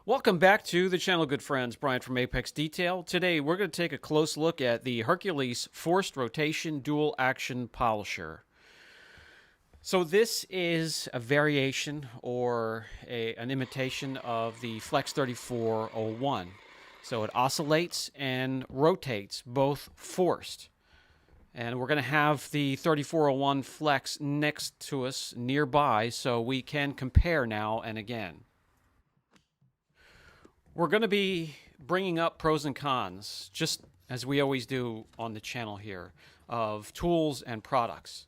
Welcome back to the channel, good friends. Brian from Apex Detail. Today we're going to take a close look at the Hercules Forced Rotation Dual Action Polisher. So this is a variation or an imitation of the Flex 3401. So it oscillates and rotates, both forced. And we're going to have the 3401 Flex next to us nearby so we can compare now and again. We're going to be bringing up pros and cons, just as we always do on the channel here, of tools and products.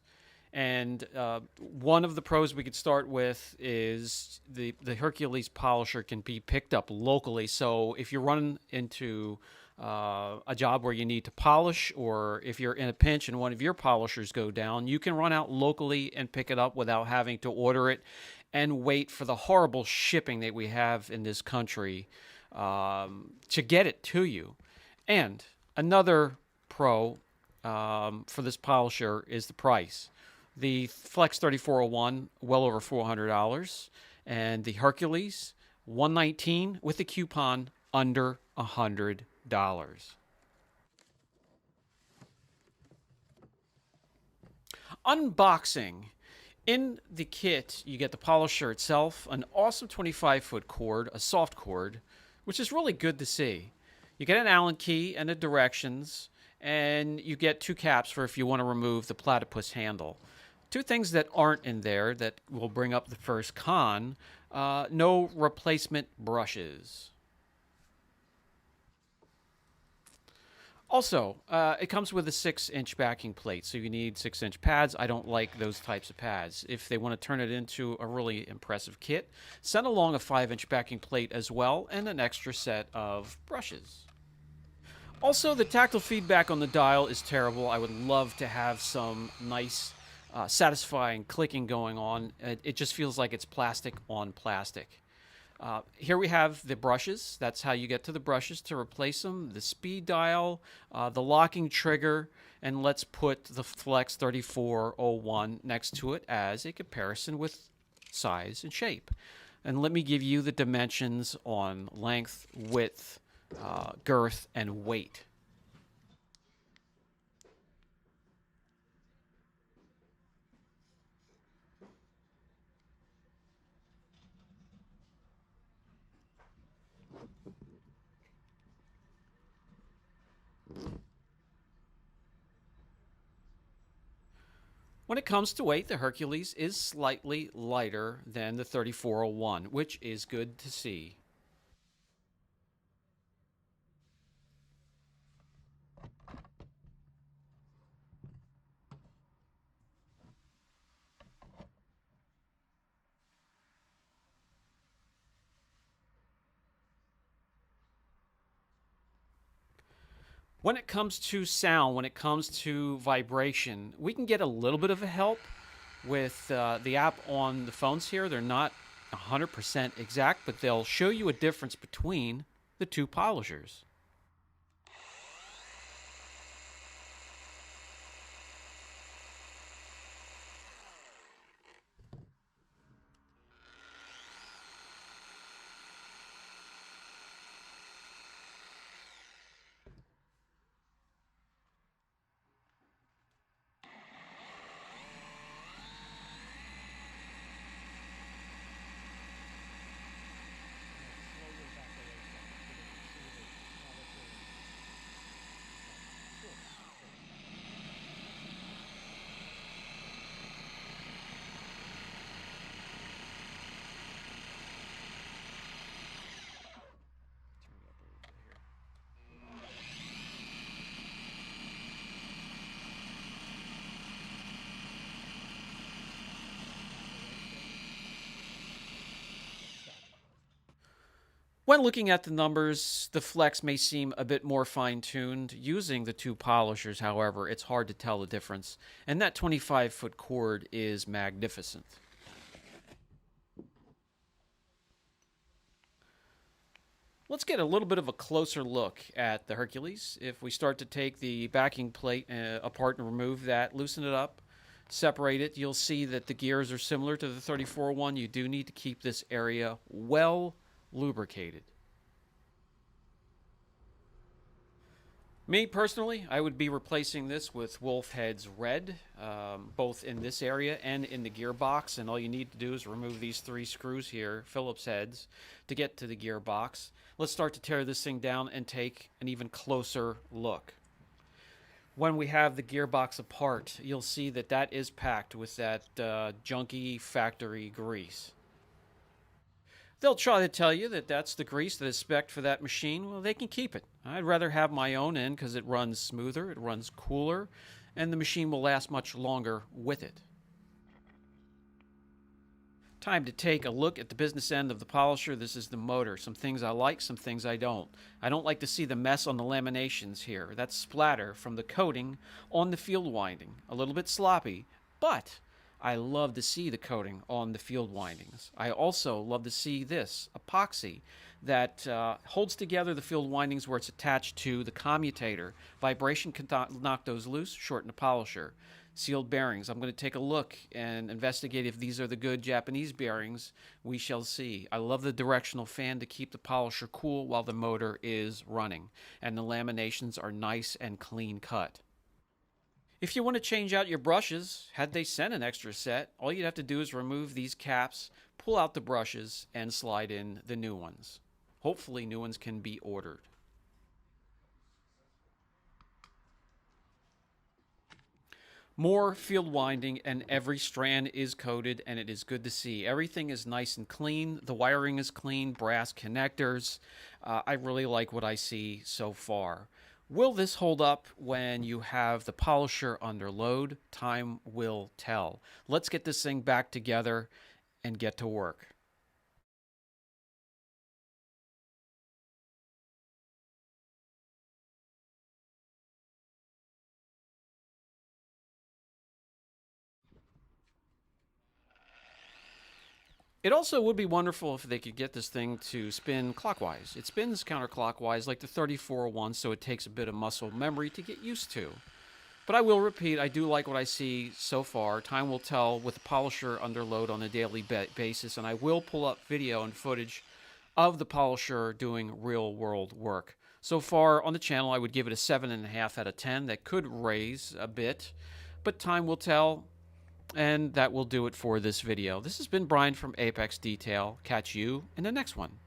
And one of the pros we could start with is the Hercules polisher can be picked up locally. So if you're running into a job where you need to polish, or if you're in a pinch and one of your polishers go down, you can run out locally and pick it up without having to order it and wait for the horrible shipping that we have in this country to get it to you. And another pro for this polisher is the price. The Flex 3401, well over $400, and the Hercules, $119 with a coupon under $100. Unboxing. In the kit, you get the polisher itself, an awesome 25-foot cord, a soft cord, which is really good to see. You get an Allen key and the directions, and you get two caps for if you want to remove the platypus handle. Two things that aren't in there that will bring up the first con: no replacement brushes. Also, it comes with a 6-inch backing plate, so you need 6-inch pads. I don't like those types of pads. If they want to turn it into a really impressive kit, send along a 5-inch backing plate as well, and an extra set of brushes. Also, the tactile feedback on the dial is terrible. I would love to have some nice, satisfying clicking going on. It just feels like it's plastic on plastic. Here we have the brushes. That's how you get to the brushes to replace them. The speed dial, the locking trigger, and let's put the Flex 3401 next to it as a comparison with size and shape. And let me give you the dimensions on length, width, girth, and weight. When it comes to weight, the Hercules is slightly lighter than the 3401, which is good to see. When it comes to sound, when it comes to vibration, we can get a little bit of a help with the app on the phones here. They're not 100% exact, but they'll show you a difference between the two polishers. When looking at the numbers, the Flex may seem a bit more fine-tuned. Using the two polishers, however, it's hard to tell the difference. And that 25-foot cord is magnificent. Let's get a little bit of a closer look at the Hercules. If we start to take the backing plate apart and remove that, loosen it up, separate it, you'll see that the gears are similar to the 3401. You do need to keep this area well lubricated. Me personally, I would be replacing this with Wolf Heads Red, both in this area and in the gearbox. And all you need to do is remove these 3 screws here, Phillips heads, to get to the gearbox. Let's start to tear this thing down and take an even closer look. When we have the gearbox apart, you'll see that that is packed with that junky factory grease. They'll try to tell you that that's the grease that is spec'd for that machine. Well, they can keep it. I'd rather have my own in because it runs smoother, it runs cooler, and the machine will last much longer with it. Time to take a look at the business end of the polisher. This is the motor. Some things I like, some things I don't. I don't like to see the mess on the laminations here. That's splatter from the coating on the field winding. A little bit sloppy, but I love to see the coating on the field windings. I also love to see this epoxy that holds together the field windings where it's attached to the commutator. Vibration can knock those loose, shorten the polisher. Sealed bearings. I'm going to take a look and investigate if these are the good Japanese bearings. We shall see. I love the directional fan to keep the polisher cool while the motor is running. And the laminations are nice and clean cut. If you want to change out your brushes, had they sent an extra set, all you'd have to do is remove these caps, pull out the brushes, and slide in the new ones. Hopefully new ones can be ordered. More field winding and every strand is coated and it is good to see. Everything is nice and clean. The wiring is clean, brass connectors. I really like what I see so far. Will this hold up when you have the polisher under load? Time will tell. Let's get this thing back together and get to work. It also would be wonderful if they could get this thing to spin clockwise. It spins counterclockwise like the 3401, so it takes a bit of muscle memory to get used to. But I will repeat, I do like what I see so far. Time will tell with the polisher under load on a daily basis, and I will pull up video and footage of the polisher doing real-world work. So far on the channel, I would give it a 7.5 out of 10. That could raise a bit, but time will tell. And that will do it for this video. This has been Brian from Apex Detail. Catch you in the next one.